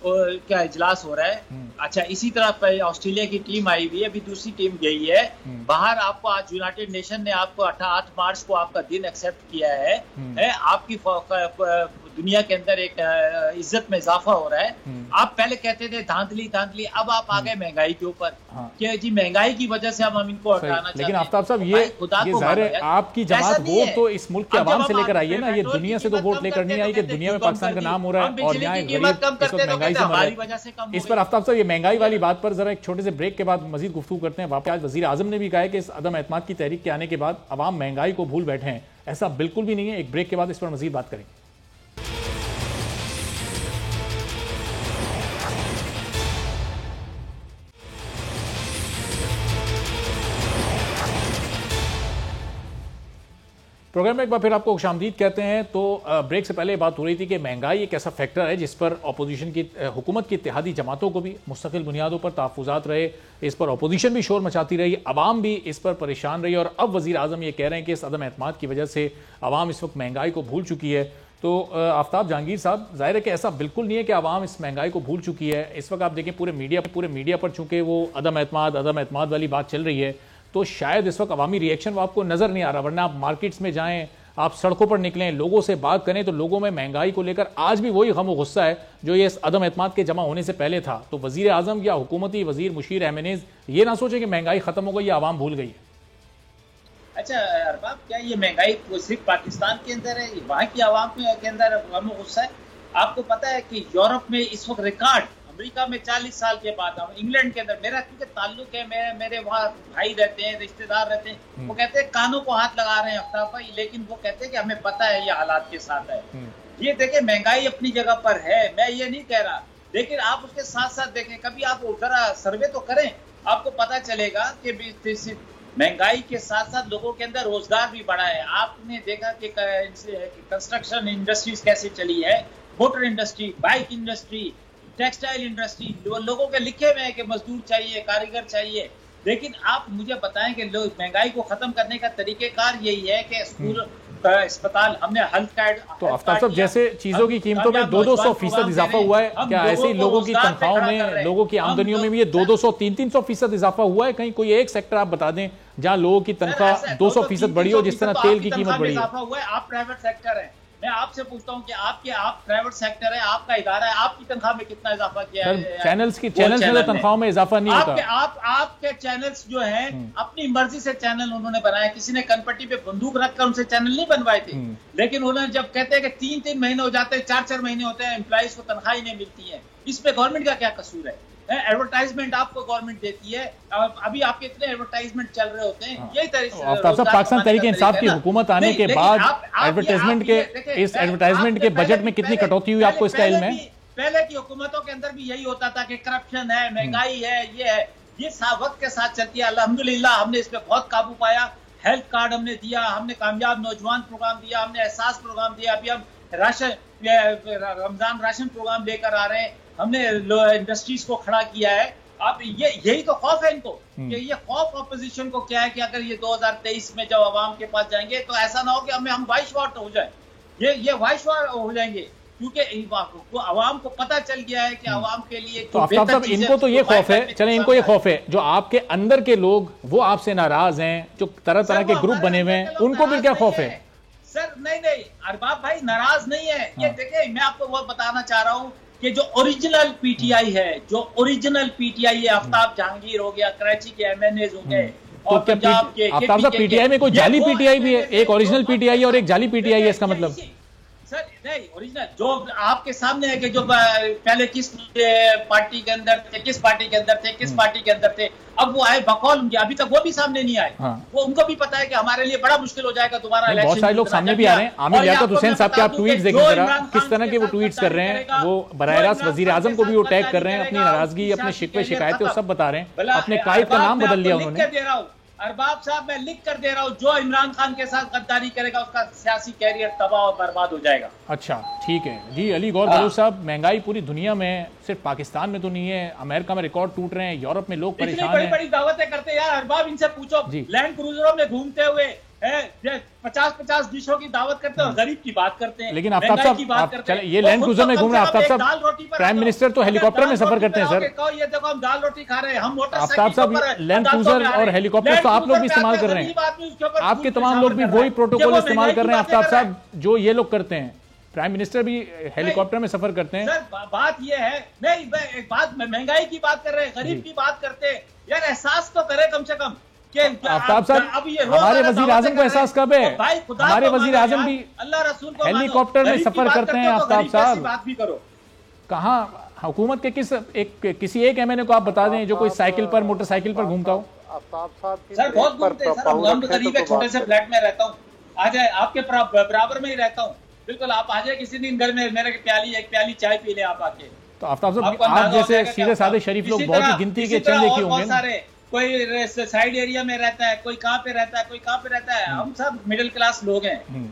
क्या इजलास हो रहा है। अच्छा, इसी तरह ऑस्ट्रेलिया की टीम आई हुई है, अभी दूसरी टीम गई है बाहर। आपको आज यूनाइटेड नेशन ने आपको 8 मार्च को आपका दिन एक्सेप्ट किया है। आपकी दुनिया के अंदर एक इज्जत में इजाफा हो रहा है। आप पहले कहते थे धांधली, अब आप आ गए महंगाई के ऊपर कि जी महंगाई की वजह से हम इनको हटाना चाहते हैं। लेकिन आफ्ताब साहब ये जाहिर है आपकी जमात वोट तो इस मुल्क के आवाम से लेकर आई है ना, ये दुनिया से तो वोट लेकर नहीं आई कि दुनिया में पाकिस्तान का नाम हो रहा है और यहाँ महंगाई से मर रहे हैं। इस पर आफ्ताब साहब ये महंगाई वाली बात पर जरा एक छोटे से ब्रेक के बाद मजीद गुफ्तगू करते हैं। वापस आज वजीर आजम ने भी कहा है कि इस अदम एतमाद की तहरीक के आने के बाद अवाम महंगाई को भूल बैठे हैं। ऐसा बिल्कुल भी नहीं है। एक ब्रेक के बाद इस पर मजीद बात करेंगे। प्रोग्राम में एक बार फिर आपको खुशामदीद कहते हैं। तो ब्रेक से पहले बात हो रही थी कि महंगाई एक ऐसा फैक्टर है जिस पर अपोजिशन की, हुकूमत की इत्तेहादी जमातों को भी मुस्तकिल बुनियादों पर तहफ़्फ़ुज़ात रहे, इस पर अपोजिशन भी शोर मचाती रही, अवाम भी इस पर परेशान रही और अब वज़ीर आज़म ये कह रहे हैं कि इस अदम एतमाद की वजह से अवाम इस वक्त महंगाई को भूल चुकी है। तो आफ्ताब जहांगीर साहब, ज़ाहिर है कि ऐसा बिल्कुल नहीं है कि अवाम इस महंगाई को भूल चुकी है। इस वक्त आप देखें पूरे मीडिया पर चूँकि वो अदम एतमाद वाली बात चल रही है, तो शायद इस वक्त अवामी रिएक्शन वो आपको नज़र नहीं आ रहा। वरना आप मार्केट्स में जाएँ, आप सड़कों पर निकलें, लोगों से बात करें, तो लोगों में महंगाई को लेकर आज भी वही गम व गुस्सा है जो ये इस अदम एतमाद के जमा होने से पहले था। तो वजीर आजम या हुकूमती वजीर मुशीर अहमनेज ये ना सोचे कि महंगाई खत्म हो गई या आवाम भूल गई है। अच्छा अरबाब, क्या ये महंगाई सिर्फ पाकिस्तान के अंदर है, वहाँ की आवाम के अंदर गम व गुस्सा है? आपको पता है कि यूरोप में इस वक्त रिकॉर्ड, अमेरिका में 40 साल के बाद, इंग्लैंड के अंदर मेरा क्योंकि ताल्लुक है, मेरे वहाँ भाई रहते हैं, रिश्तेदार रहते हैं, वो कहते हैं कानों को हाथ लगा रहे हैं आफ्ताब भाई, लेकिन वो कहते हैं कि हमें पता है ये हालात के साथ है। ये देखें महंगाई अपनी जगह पर है, मैं ये नहीं कह रहा, लेकिन आप उसके साथ साथ देखें, कभी आप जरा सर्वे तो करें, आपको पता चलेगा कि महंगाई के साथ साथ लोगों के अंदर रोजगार भी बढ़ा है। आपने देखा कि कंस्ट्रक्शन इंडस्ट्रीज कैसे चली है, motor industry, bike industry, textile industry, लोगों के लिखे हुए हैं कि मजदूर चाहिए, कारीगर चाहिए। लेकिन आप मुझे बताएं कि लोग महंगाई को खत्म करने का तरीकेकार यही है कि स्कूल, अस्पताल, हमने हेल्थ कार्ड, तो आफ्ताब साहब जैसे चीजों की कीमतों में 200-200% इजाफा हुआ है, क्या ऐसे ही लोगों की तनख्वाहों में, लोगों की आमदनियों में भी ये 200-300-300% इजाफा हुआ है? कहीं कोई एक सेक्टर आप बता दें जहां लोगों की तनख्वाह 200% बढ़ी हो, जिस तरह तेल की कीमत बढ़ी है? आप प्राइवेट सेक्टर है, मैं आपसे पूछता हूं कि आप प्राइवेट सेक्टर है, आपका इदारा है, आपकी तनख्वाह में कितना इजाफा किया है? चैनल्स में तो तनख्वाह में इजाफा नहीं होता। आपके चैनल्स जो हैं अपनी मर्जी से चैनल उन्होंने बनाए, किसी ने कनपट्टी पे बंदूक रखकर उनसे चैनल नहीं बनवाए थे। लेकिन उन्होंने जब कहते हैं कि 3-3 महीने हो जाते हैं, 4-4 महीने होते हैं, एम्प्लॉइज को तनख्वाह ही नहीं मिलती है, इसमें गवर्नमेंट का क्या कसूर है? एडवर्टाइजमेंट आपको गवर्नमेंट देती है, अभी आपके इतने एडवर्टाइजमेंट चल रहे होते हैं। यही पाकिस्तान तहरीक इंसाफ की हुकूमत आने के बाद एडवर्टाइजमेंट के, इस एडवर्टाइजमेंट के बजट में कितनी कटौती हुई, आपको इसका इल्म है? पहले की हुकूमतों के अंदर भी यही होता था कि करप्शन है, महंगाई है, ये वक्त के साथ चलती है। अल्हम्दुलिल्लाह हमने इस पे बहुत काबू पाया। हेल्थ कार्ड हमने दिया, हमने कामयाब नौजवान प्रोग्राम दिया, हमने एहसास प्रोग्राम दिया, अभी हम रमजान राशन प्रोग्राम लेकर आ रहे हैं, हमने इंडस्ट्रीज को खड़ा किया है। आप यही तो खौफ है इनको कि ये खौफ ऑपोजिशन को क्या है कि अगर ये 2023 में जब आवाम के पास जाएंगे तो ऐसा ना हो कि हम वाइस वॉर हो जाए, ये वाइस वॉर हो जाएंगे, क्योंकि आवाम को पता चल गया है कि आवाम के लिए तो आफ्ताब साहब इनको तो ये खौफ है, चले इनको ये खौफ है जो आपके अंदर के लोग वो आपसे नाराज हैं, जो तरह तरह के ग्रुप बने हुए हैं, उनको भी क्या खौफ है? सर नहीं अरबाब भाई नाराज नहीं है। ये देखिए मैं आपको वो बताना चाह रहा हूँ कि जो ओरिजिनल पीटीआई है, जो ओरिजिनल पीटीआई है, आफ्ताब जहांगीर हो गया, कराची के एमएनएज हो गए, तो पंजाब के आफ्ताब साहब पीटीआई में कोई जाली पीटीआई भी है, एक ओरिजिनल पीटीआई और एक जाली पीटीआई है, इसका मतलब? सर नहीं, ओरिजिनल जो आपके सामने है कि जो पहले किस पार्टी के अंदर थे, किस पार्टी के अंदर थे, अब वो आए बकौल उनके, अभी तक वो भी सामने नहीं आए। वो उनको भी पता है कि हमारे लिए बड़ा मुश्किल हो जाएगा दोबारा इलेक्शन। बहुत सारे लोग सामने भी आ रहे हैं। आमिर लियाकत हुसैन साहब के आप ट्वीट्स देखें जरा, किस तरह के वो ट्वीट्स कर रहे हैं। वो बराह रास्त वजीर आजम को भी वो टैग कर रहे हैं, अपनी नाराजगी, अपने शिकवे शिकायतें सब बता रहे हैं। अपने कायद का नाम बदल लिया उन्होंने। अरबाब साहब मैं लिख कर दे रहा हूँ, जो इमरान खान के साथ गद्दारी करेगा उसका सियासी कैरियर तबाह और बर्बाद हो जाएगा। अच्छा ठीक है जी। अली गौर बलूच साहब, महंगाई पूरी दुनिया में, सिर्फ पाकिस्तान में तो नहीं है, अमेरिका में रिकॉर्ड टूट रहे हैं, यूरोप में लोग परेशान हैं। बड़ी दावतें करते हैं यार अरबाब, इनसे पूछो, लैंड क्रूजरों में घूमते हुए 50-50 डिशों की दावत करते हैं और गरीब की बात करते हैं। लेकिन आफ्ताब साहब चले ये लैंड क्रूजर में घूम रहे हैं, आफ्ताब साहब प्राइम मिनिस्टर तो हेलीकॉप्टर में सफर करते हैं सर। ये देखो हम दाल रोटी खा रहे हैं, हम आफ्ताब साहब लैंड क्रूजर और हेलीकॉप्टर तो आप लोग भी इस्तेमाल कर रहे हैं, आपके तमाम लोग भी वही प्रोटोकॉल इस्तेमाल कर रहे हैं आफ्ताब साहब जो ये लोग करते हैं। प्राइम मिनिस्टर भी हेलीकॉप्टर में सफर करते हैं। सर बात ये है, नहीं एक बात महंगाई की बात कर रहे हैं, गरीब की बात करते हैं यार, एहसास तो करे कम से कम। आफ्ताब साहब हमारे वजीर आजम को एहसास कब है? हमारे वजीर आजम भी अल्लाह रसूल को हेलीकॉप्टर में सफर करते हैं। आफ्ताब साहब बात भी करो, कहाँ हुकूमत के किसी एक एमएनए को आप बता दें जो कोई साइकिल पर मोटरसाइकिल पर घूमता हो? आफ्ताब साहब सर बहुत घूमते हैं सर, हम गरीब है, छोटे से फ्लैट में रहता हूँ, आ जाए आपके बराबर में ही रहता हूँ, बिल्कुल आप आ जाए किसी दिन घर में, मेरे एक प्याली चाय पी ले आप आके। तो आफ्ताब साहब आप जैसे सीधे साधे शरीफ लोग बहुत ही गिनती के चंद देखी होंगे। कोई साइड एरिया में रहता है, कोई कहाँ पे रहता है, कोई कहाँ पे रहता है, हम सब मिडिल क्लास लोग हैं।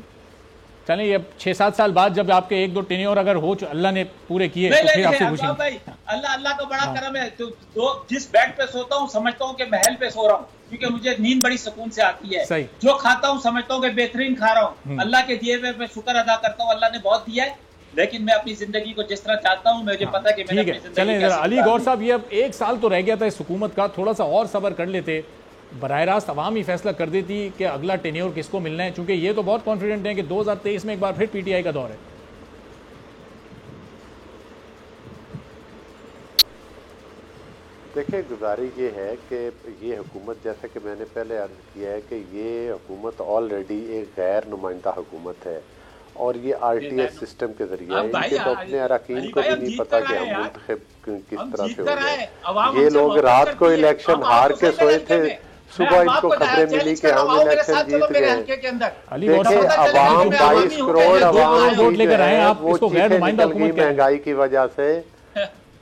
चलें ये 6-7 साल बाद जब आपके 1-2 टेन्योर अगर हो अल्लाह ने पूरे किए तो फिर आपसे पूछेंगे। भाई अल्लाह का बड़ा करम है, तो जिस बेड पे सोता हूँ समझता हूँ कि महल पे सो रहा हूँ, क्योंकि मुझे नींद बड़ी सुकून से आती है। सही। जो खाता हूँ समझता हूँ कि बेहतरीन खा रहा हूँ, अल्लाह के दिए हुए मैं शुक्र अदा करता हूँ, अल्लाह ने बहुत दिया है, लेकिन मैं अपनी जिंदगी को जिस तरह चाहता हूं मुझे पता है कि मैंने अपनी जिंदगी चलें जरा अली गौर साहब, ये अब 1 साल तो रह गया था इस हुकूमत का, थोड़ा सा और सब्र कर लेते, बराह रास्त अवाम ही फैसला कर देती कि अगला टेन्योर किसको मिलना है, क्योंकि ये तो बहुत कॉन्फिडेंट है कि 2023 में एक बार फिर पीटीआई का दौर है। देखिए गुजारिश ये है कि ये हुकूमत, जैसा कि मैंने पहले अर्ज किया है कि ये हुकूमत ऑलरेडी एक गैर नुमाइंदा हुकूमत है और ये आरटीएस सिस्टम के जरिए है। इनके तो अपने अरकान को भी नहीं पता कि हम मुंतखब किस तरह से हो गए। ये लोग रात को इलेक्शन हार के सोए थे, सुबह इनको खबरें मिली कि हम इलेक्शन जीत गए। देखिए अवाम 22 करोड़ अवाम वोट लेकर आए, आप इसको गैर नुमाइंदा हुकूमत महंगाई की वजह से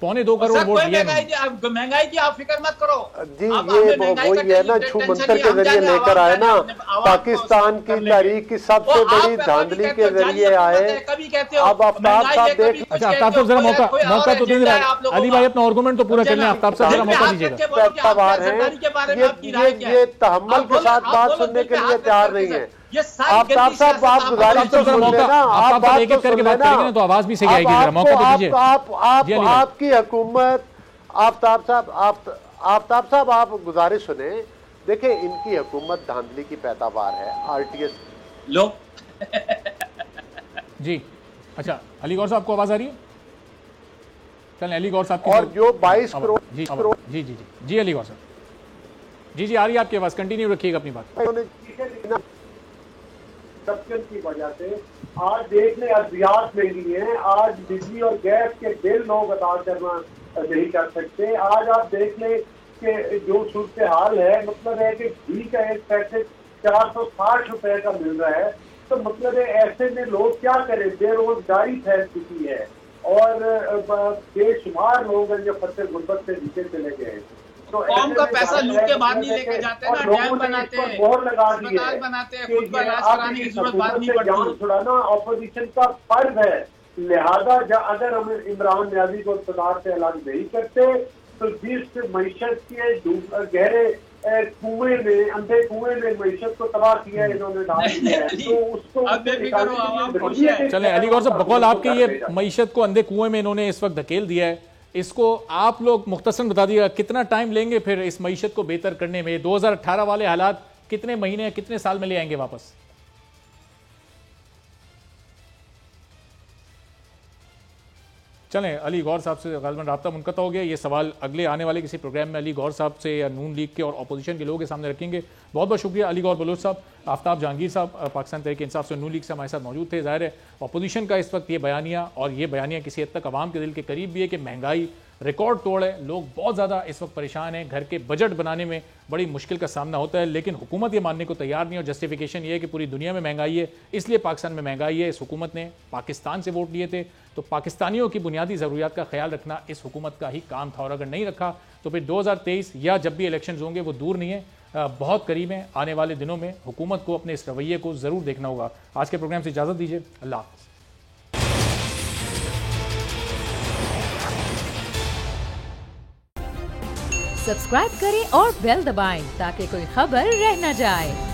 2.25 करोड़ वोट दिए। महंगाई की आप फिक्र मत करो जी, ये वही है ना, छू मंतर के जरिए लेकर आए ना, पाकिस्तान की तारीख की सबसे बड़ी धांधली के जरिए आए। अब आफ्ताब साहब देख, अच्छा आफ्ताब साहब जरा मौका तो दे रहा है, अली भाई अपना आर्गुमेंट तो पूरा कर लें, आफ्ताब साहब जरा मौका दीजिएगा। ये तहम्मुल के साथ बात सुनने के लिए तैयार नहीं है। आफ्ताब साहब आप गुजारिश तो सुन लेना, आप बात तो सुन लेना तो आवाज भी सही आएगी, जरा मौका तो दीजिए। आपकी हुकूमत, आफ्ताब साहब आप गुजारिश सुने। देखिए इनकी हुकूमत धांधली की पैदावार है, आरटीएस लो जी। अच्छा अली गौर साहब को आवाज आ रही है? चलें अली गौर साहब और जो 22 करोड़ जी जी जी अली गौर साहब जी आ रही है आपकी आवाज, कंटिन्यू रखिएगा अपनी बात। की वजह से आज देख ले अद्वियात महंगी है, आज बिजली और गैस के बिल लोग अदा करना नहीं कर सकते। आज आप देख ले कि जो सूरत हाल है, मतलब है कि घी का एक पैकेट 460 रुपए का मिल रहा है, तो मतलब है ऐसे में लोग क्या करें, बेरोजगारी फैल चुकी है और बेशुमार लोग हैं जो फतेह गुर्बत से नीचे चले गए। तो कौम का पैसा लूट के बाद नहीं लेके जाते ना, डैम बनाते हैं, अस्पताल बनाते हैं, खुद का इलाज कराने की जरूरत बाद नहीं पड़ती। छुड़ाना ऑपोजिशन का फर्ज है, लिहाजा अगर हम इमरान न्याजी को इक़्तिदार से अलग नहीं करते तो जिस मीशत के गहरे कुएं में, अंधे कुएं में मीशत को तबाह किया है इन्होंने डाल दिया है, तो उसको चले अली गौर साहब, बकौल आपके ये मीशत को अंधे कुएं में इन्होंने इस वक्त धकेल दिया है, इसको आप लोग मुख्तसर बता दिएगा कितना टाइम लेंगे फिर इस मीशत को बेहतर करने में? 2018 वाले हालात कितने महीने कितने साल में ले आएंगे वापस? चलें, अली गौर साहब से गालिबन राब्ता मुनक़ता हो गया। ये सवाल अगले आने वाले किसी प्रोग्राम में अली गौर साहब से या नून लीग के और अपोजिशन के लोगों के सामने रखेंगे। बहुत बहुत शुक्रिया अली गौर बलोच साहब। आफ्ताब जहांगीर साहब पाकिस्तान तहरीक इंसाफ से नून लीग से हमारे साथ मौजूद थे। ज़ाहिर है अपोजिशन का इस वक्त ये बयानिया, और ये बयानिया किसी हद तक आवाम के दिल के करीब भी है कि महंगाई रिकॉर्ड तोड़ है, लोग बहुत ज़्यादा इस वक्त परेशान हैं, घर के बजट बनाने में बड़ी मुश्किल का सामना होता है, लेकिन हुकूमत ये मानने को तैयार नहीं। और जस्टिफिकेशन ये है कि पूरी दुनिया में महंगाई है, इसलिए पाकिस्तान में महंगाई है। इस हुकूमत ने पाकिस्तान से वोट लिए थे, तो पाकिस्तानियों की बुनियादी ज़रूरियात का ख्याल रखना इस हुकूमत का ही काम था, और अगर नहीं रखा तो फिर 2023 या जब भी इलेक्शन होंगे वो दूर नहीं है, बहुत करीब है। आने वाले दिनों में हुकूमत को अपने इस रवैये को ज़रूर देखना होगा। आज के प्रोग्राम से इजाज़त दीजिए, अल्लाह हाफ़िज़। सब्सक्राइब करें और बेल दबाएं ताकि कोई खबर रह न जाए।